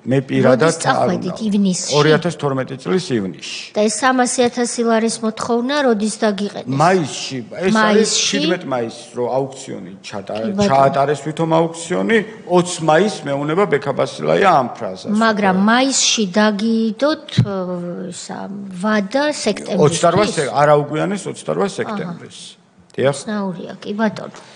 მე პირადად წახვედით ივნისში 2012 წლის ივნისში და ეს 300,000 ლარის მოთხოვნა როდის დაგიყენეს მაისში ეს არის 17 მაისს რო აუქციონი ჩაატარეს ვითომ აუქციონი 20 მაისს მეუნება ბექაბასილაია ამ ფრაზას მაგრამ მაისში დაგიდოთ ისა ვადა სექტემბრის 28 არა უგვიანეს 28 სექტემბრის დიახ ნაურია კი ბატონო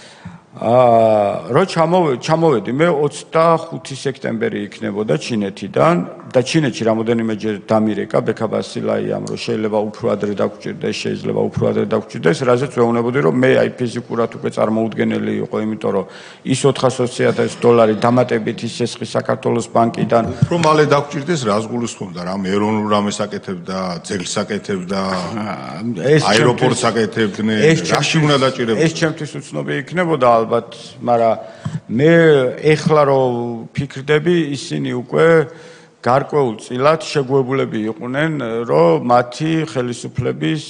რო ჩამოვედი მე 25 სექტემბერი იქნებოდა ჩინეთიდან და ჩინეთში რამოდენიმეჯერ დამირეკა ბექაბასილაიამ რომ შეიძლება უფრო ადრე დაგჭირდეს შეიძლება უფრო ადრე დაგჭირდეს რაზეც ვეუბნებოდი რომ მე აი ფიზიკურად უკვე წარმოუდგენელი იყო იმიტომ რომ ის $400,000 დამატებით ის ესხი საქართველოს ბანკიდან უფრო მალე დაგჭირდეს რას გულისხმობდა რამ ეროვნულ რამეს აკეთებდა ძეგლს აკეთებდა აეროპორტს აკეთებდნენ რაში უნდა დაჭირებოდეს ეს ჩემთვის უცნობი იქნებოდა ალბათ მაგრამ მე ეხლა რომ ფიქრდები ისინი უკვე გარკვეულ წილად შეგუებულები იყვნენ რომ მათი ხელისუფლების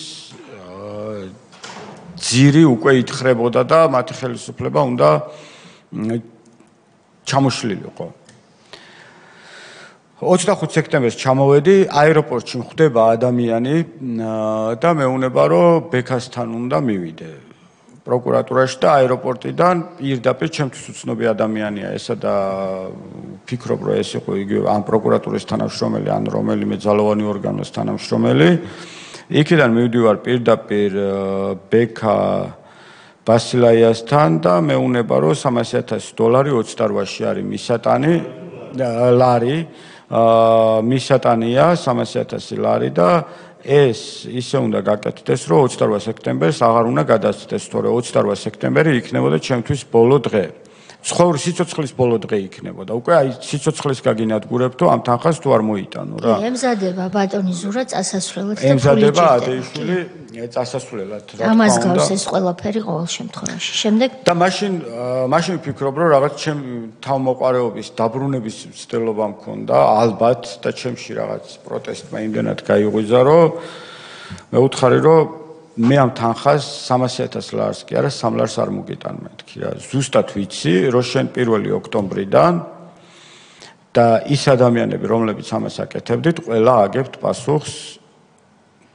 ძირი უკვე ითხრებოდა და მათი ხელისუფლება უნდა ჩამოშლილიყო 25 სექტემბერს ჩამოვედი აეროპორტში ხვდება ადამიანი და მეუბნება რომ ბექასთან უნდა მივიდე პროკურატურაში და აეროპორტიდან პირდაპირ ჩემთვის უცნობი ადამიანია ესა და ფიქრობ რომ ეს იყო იგივე ან პროკურატურის თანამშრომელი ან რომელიმე ძალოვანი ორგანოს თანამშრომელი იქიდან მივდივარ პირდაპირ ბექა ბასილაიასთან და მეუბნება რომ $300,000 28-ში არის მისატანი ლარი მისატანია $300,000 ლარი და ეს ისე უნდა გაკეთდეს რომ 28 სექტემბერს აღარ უნდა გადასცდეს თორე 28 სექტემბერი იქნებოდა ჩემთვის ბოლო დღე ცხოვრ სიცოცხლის ბოლო დღე იქნებოდა უკვე აი სიცოცხლის გაგინადგურებთო ამ თანხას თუ არ მოიტანო რა ემზადება ბატონი ზურა წასასვლელად და ემზადება ადეიშვილი წასასვლელად რა თქმა უნდა ამას გავს ეს ყველაფერი ყოველ შემთხვევაში შემდეგ და მაშინ ვფიქრობ რომ რაღაც ჩემ თავმოყარეობის დაბრუნების ცდილობა მქონდა ალბათ და ჩემში რაღაც პროტესტმა იმდენად გაიღვიძა რომ მე უთხარი რომ მე ამ თანხას $300,000 ლარს კი არა 3 ლარს არ მოგიტან მეთქი რა ზუსტად ვიცი რომ შენ 1 ოქტომბრიდან და ის ადამიანები რომლებიც ამას აკეთებდით ყველა აგებთ პასუხს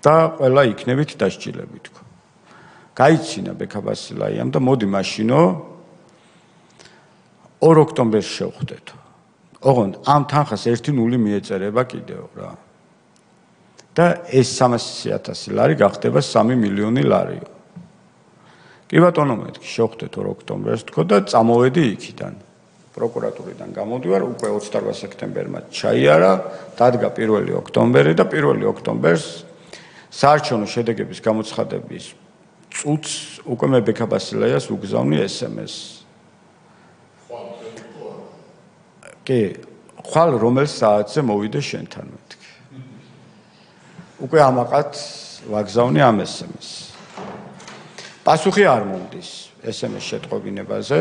და ყველა იქნებით დასჯილები თქო გაიცინა ბექაბასილაიამ და მოდი მაშინო 2 ოქტომბერს შევხვდეთო ოღონდ ამ თანხას 1 0 მიეწერება კიდევ რა და ეს $300,000 ლარი გახდება 3 მილიონი ლარიო. კი ბატონო მეთქი შევხვდეთ 2 ოქტომბერს თქო და წამოვედი იქიდან. პროკურატურიდან გამოდივარ უკვე 28 სექტემბერმა ჩაიარა, დადგა 1 ოქტომბერი და 1 ოქტომბერს საარჩევნო შედეგების გამოცხადების წუთს უკვე მე ბექაბასილაიას უგზავნი SMS. კი, ხვალ რომელ საათზე მოვიდე შენთან მეთქი. უკვე ამაყად ვაგზავნი ამ SMS. პასუხი არ მომდის SMS შეტყობინებაზე.